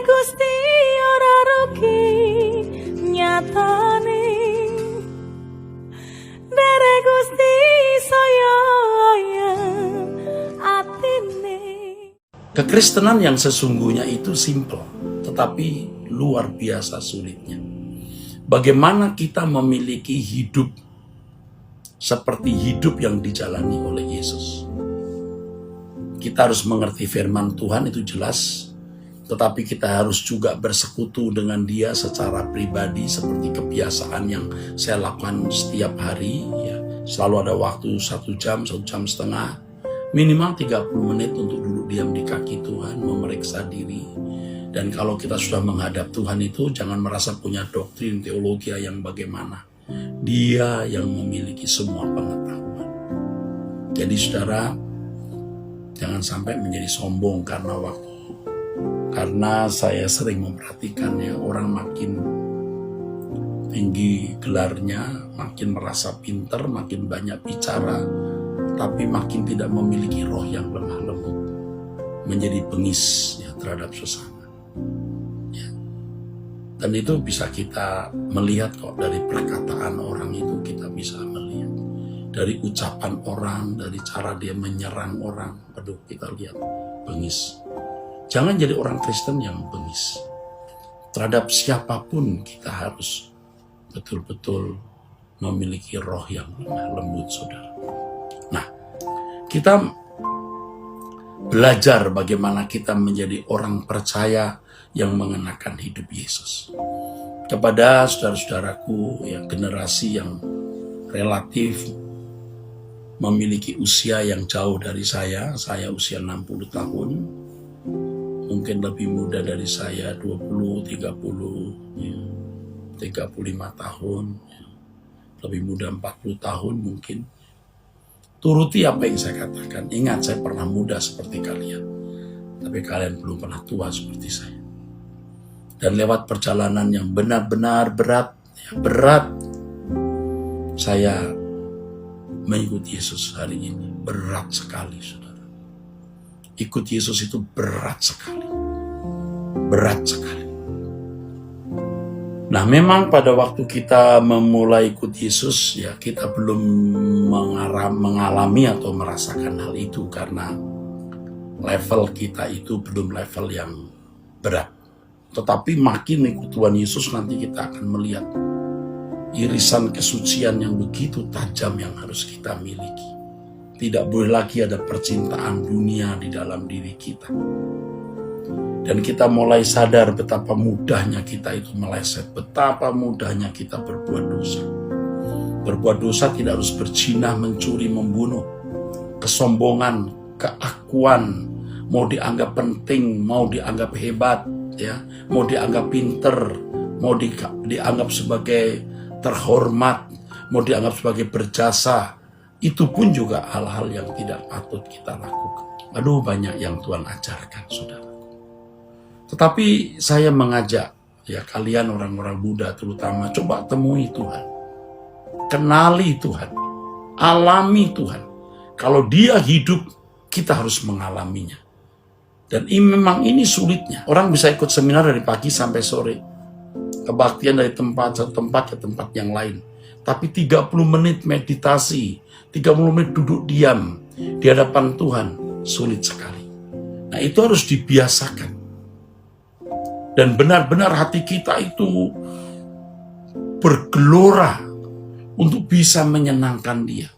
Gusti ora rugi nyatane, derek Gusti saya ayem atine. Kekristenan yang sesungguhnya itu simple, tetapi luar biasa sulitnya. Bagaimana kita memiliki hidup seperti hidup yang dijalani oleh Yesus. Kita harus mengerti firman Tuhan, itu jelas, tetapi kita harus juga bersekutu dengan Dia secara pribadi seperti kebiasaan yang saya lakukan setiap hari. Ya, selalu ada waktu 1 jam, 1 jam setengah, minimal 30 menit untuk duduk diam di kaki Tuhan, memeriksa diri. Dan kalau kita sudah menghadap Tuhan itu, jangan merasa punya doktrin teologi yang bagaimana. Dia yang memiliki semua pengetahuan. Jadi saudara, jangan sampai menjadi sombong karena waktu. Karena saya sering memperhatikan ya, orang makin tinggi gelarnya, makin merasa pinter, makin banyak bicara, tapi makin tidak memiliki roh yang lemah lembut, menjadi bengis ya, terhadap sesama. Ya. Dan itu bisa kita melihat kok dari perkataan orang itu, kita bisa melihat dari ucapan orang, dari cara dia menyerang orang. Aduh, kita lihat bengis. Jangan jadi orang Kristen yang bengis. Terhadap siapapun kita harus betul-betul memiliki roh yang lemah lembut, saudara. Nah, kita belajar bagaimana kita menjadi orang percaya yang mengenakan hidup Yesus. Kepada saudara-saudaraku, ya, generasi yang relatif memiliki usia yang jauh dari saya usia 60 tahun, mungkin lebih muda dari saya 20, 30, ya, 35 tahun, ya, lebih muda 40 tahun mungkin. Turuti apa yang saya katakan. Ingat, saya pernah muda seperti kalian, tapi kalian belum pernah tua seperti saya. Dan lewat perjalanan yang benar-benar berat, ya, berat, saya mengikuti Yesus hari ini. Berat sekali, saudara. Ikut Yesus itu berat sekali. Berat sekali. Nah, memang pada waktu kita memulai ikut Yesus, ya, kita belum mengalami atau merasakan hal itu karena level kita itu belum level yang berat. Tetapi makin ikut Tuhan Yesus, nanti kita akan melihat irisan kesucian yang begitu tajam yang harus kita miliki. Tidak boleh lagi ada percintaan dunia di dalam diri kita. Dan kita mulai sadar betapa mudahnya kita itu meleset, betapa mudahnya kita berbuat dosa. Berbuat dosa tidak harus berzina, mencuri, membunuh. Kesombongan, keakuan, mau dianggap penting, mau dianggap hebat, ya, mau dianggap pinter, mau dianggap sebagai terhormat, mau dianggap sebagai berjasa, itu pun juga hal-hal yang tidak patut kita lakukan. Aduh, banyak yang Tuhan ajarkan, saudara. Tetapi saya mengajak, ya, kalian orang-orang Buddha terutama, coba temui Tuhan. Kenali Tuhan. Alami Tuhan. Kalau Dia hidup, kita harus mengalaminya. Dan memang ini sulitnya. Orang bisa ikut seminar dari pagi sampai sore. Kebaktian dari satu tempat ke tempat yang lain. Tapi 30 menit meditasi, 30 menit duduk diam di hadapan Tuhan, sulit sekali. Nah, itu harus dibiasakan. Dan benar-benar hati kita itu bergelora untuk bisa menyenangkan Dia.